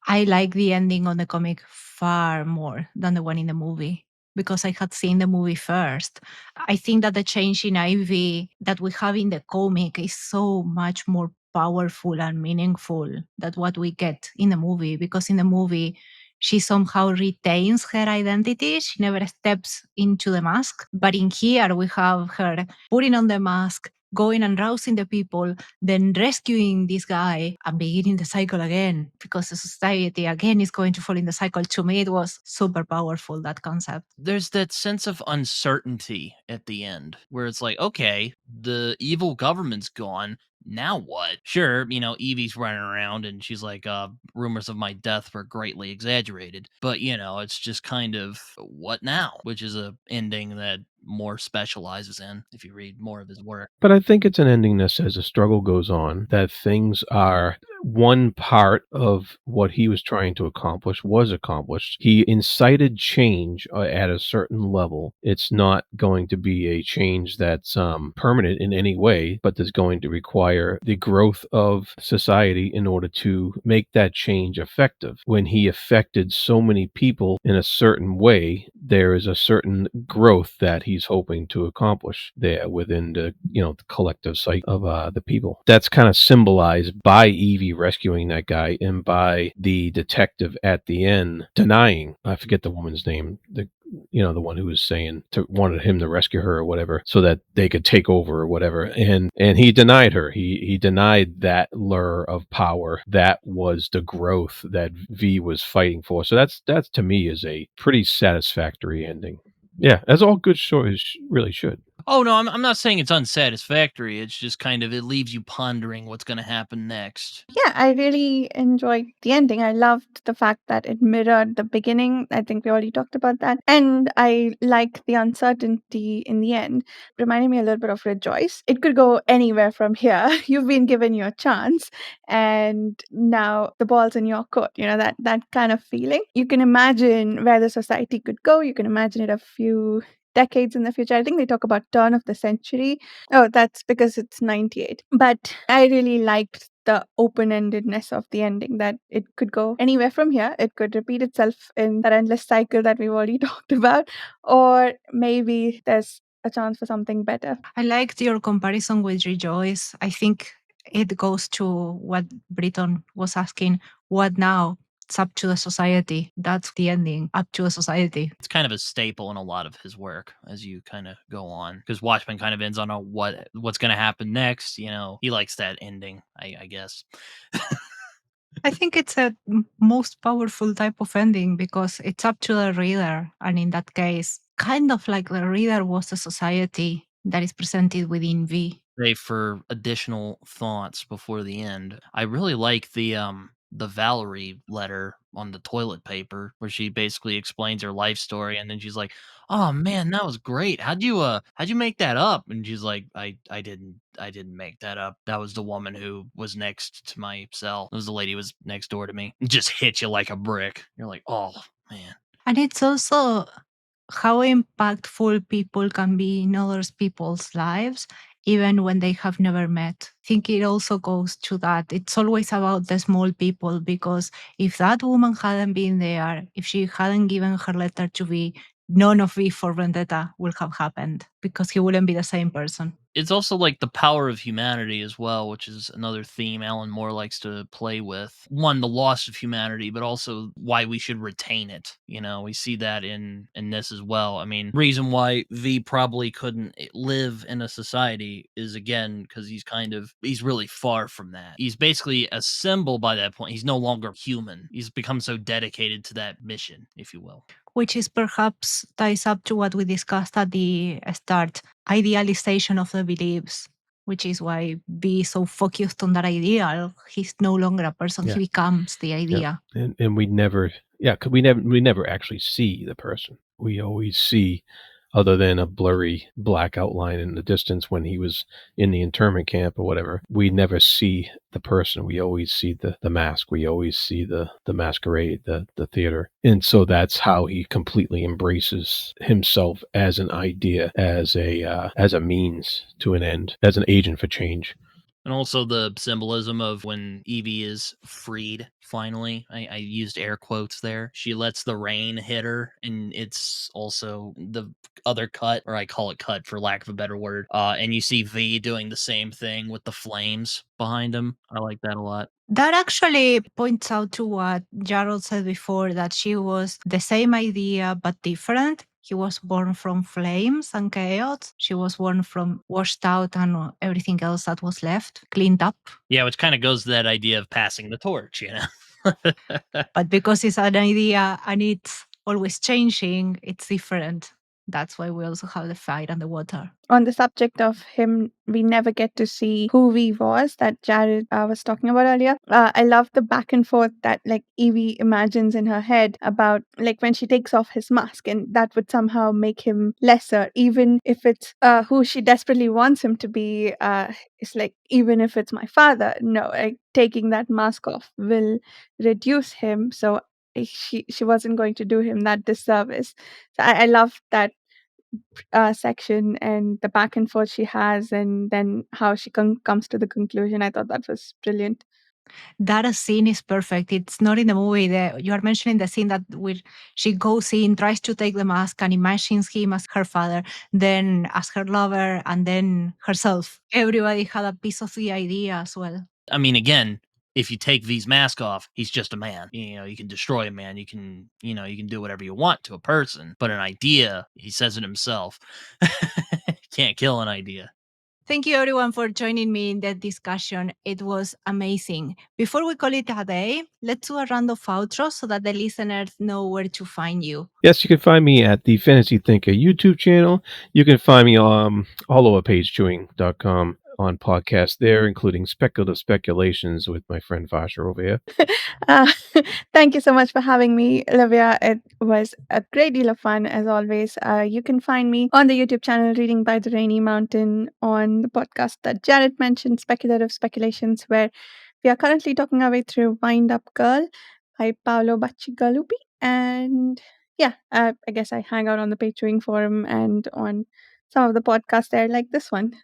I like the ending on the comic far more than the one in the movie because I had seen the movie first. I think that the change in Ivy that we have in the comic is so much more powerful and meaningful than what we get in the movie, because in the movie she somehow retains her identity. She never steps into the mask. But in here, we have her putting on the mask, going and rousing the people, then rescuing this guy and beginning the cycle again, because the society again is going to fall in the cycle. To me, it was super powerful, that concept. There's that sense of uncertainty at the end where it's like, okay, the evil government's gone. Now what? Sure, Evie's running around and she's like, rumors of my death were greatly exaggerated. But, it's just kind of what now? Which is a ending that more specializes in if you read more of his work. But I think it's an ending that says the struggle goes on, that things are one part of what he was trying to accomplish was accomplished. He incited change at a certain level. It's not going to be a change that's permanent in any way, but that's going to require the growth of society in order to make that change effective. When he affected so many people in a certain way, there is a certain growth that he's hoping to accomplish there within the the collective psyche of the people. That's kind of symbolized by Evie rescuing that guy and by the detective at the end denying, I forget the woman's name, the one who was saying wanted him to rescue her or whatever so that they could take over or whatever, and he denied her. He denied that lure of power. That was the growth that V was fighting for. So that's to me is a pretty satisfactory ending. Yeah, as all good stories really should. Oh no, I'm not saying it's unsatisfactory. It's just kind of it leaves you pondering what's going to happen next. Yeah, I really enjoyed the ending. I loved the fact that it mirrored the beginning. I think we already talked about that. And I like the uncertainty in the end. Reminded me a little bit of Rejoice. It could go anywhere from here. You've been given your chance and now the ball's in your court. That kind of feeling. You can imagine where the society could go. You can imagine it a few decades in the future. I think they talk about turn of the century. Oh, that's because it's 98. But I really liked the open-endedness of the ending, that it could go anywhere from here. It could repeat itself in that endless cycle that we've already talked about, or maybe there's a chance for something better. I liked your comparison with Rejoice. I think it goes to what Britton was asking. What now? It's up to the society. That's the ending. Up to the society. It's kind of a staple in a lot of his work as you kind of go on, because Watchmen kind of ends on a what's going to happen next. He likes that ending, I guess. I think it's a most powerful type of ending because it's up to the reader. And in that case, kind of like the reader was the society that is presented within V. For additional thoughts before the end, I really like the Valerie letter on the toilet paper where she basically explains her life story, and then she's like, "Oh man, that was great. How'd you make that up?" And she's like, I didn't make that up. That was the woman who was next to my cell. It was the lady who was next door to me. It just hit you like a brick. You're like, "Oh man." And it's also how impactful people can be in other people's lives, even when they have never met. I think it also goes to that. It's always about the small people because if that woman hadn't been there, if she hadn't given her letter to V, none of V for Vendetta would have happened because he wouldn't be the same person. It's also like the power of humanity as well, which is another theme Alan Moore likes to play with. One, the loss of humanity, but also why we should retain it. We see that in this as well. I mean, reason why V probably couldn't live in a society is again because he's really far from that. He's basically a symbol by that point. He's no longer human. He's become so dedicated to that mission, if you will. Which is perhaps ties up to what we discussed at the start, idealization of the beliefs, which is why be so focused on that ideal. He's no longer a person, Yeah. he becomes the idea. And we never, 'cause we never actually see the person. We always see, other than a blurry black outline in the distance when he was in the internment camp or whatever, we never see the person. We always see the mask. We always see the masquerade, the theater. And so that's how he completely embraces himself as an idea, as a means to an end, as an agent for change. And also the symbolism of when Evie is freed, finally. I used air quotes there. She lets the rain hit her, and it's also the other cut, or I call it cut for lack of a better word. And you see V doing the same thing with the flames behind him. I like that a lot. That actually points out to what Jarrod said before, that she was the same idea but different. He was born from flames and chaos. She was born from washed out and everything else that was left, cleaned up. Yeah, which kind of goes to that idea of passing the torch, But because it's an idea and it's always changing, it's different. That's why we also have the fight on the water. On the subject of him, we never get to see who V was that Jared was talking about earlier. I love the back and forth that like Evie imagines in her head about like when she takes off his mask, and that would somehow make him lesser, even if it's who she desperately wants him to be. It's like, even if it's my father, no, like, taking that mask off will reduce him. So she wasn't going to do him that disservice. So I love that section and the back and forth she has, and then how she comes to the conclusion. I thought that was brilliant. That scene is perfect. It's not in the movie. You are mentioning the scene that where she goes in, tries to take the mask, and imagines him as her father, then as her lover, and then herself. Everybody had a piece of the idea as well. I mean, again, if you take V's mask off, he's just a man. You know, you can destroy a man. You can do whatever you want to a person. But an idea, he says it himself, can't kill an idea. Thank you, everyone, for joining me in that discussion. It was amazing. Before we call it a day, let's do a round of outro so that the listeners know where to find you. Yes, you can find me at the Fantasy Thinker YouTube channel. You can find me all over pagechewing.com on podcasts there, including Speculative Speculations with my friend Vasha over here. Thank you so much for having me, Olivia. It was a great deal of fun, as always. You can find me on the YouTube channel Reading by the Rainy Mountain, on the podcast that Jared mentioned, Speculative Speculations, where we are currently talking our way through Wind Up Girl by Paolo Bacigalupi. And yeah, I guess I hang out on the Patreon forum and on some of the podcasts there, like this one.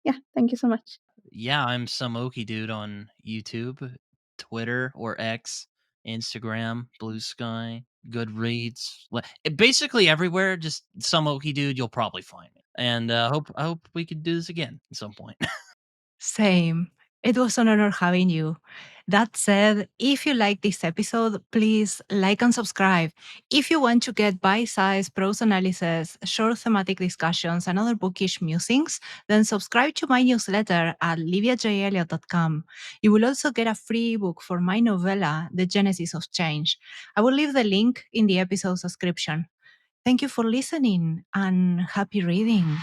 Yeah, thank you so much. Yeah, I'm some Okie dude on YouTube, Twitter or X, Instagram, Blue Sky, Goodreads, basically everywhere. Just some Okie dude, you'll probably find me. And I hope we could do this again at some point. Same. It was an honor having you. That said, if you like this episode, please like and subscribe. If you want to get bite-sized prose analysis, short thematic discussions, and other bookish musings, then subscribe to my newsletter at liviajelliot.com. You will also get a free ebook for my novella, The Genesis of Change. I will leave the link in the episode's description. Thank you for listening and happy reading.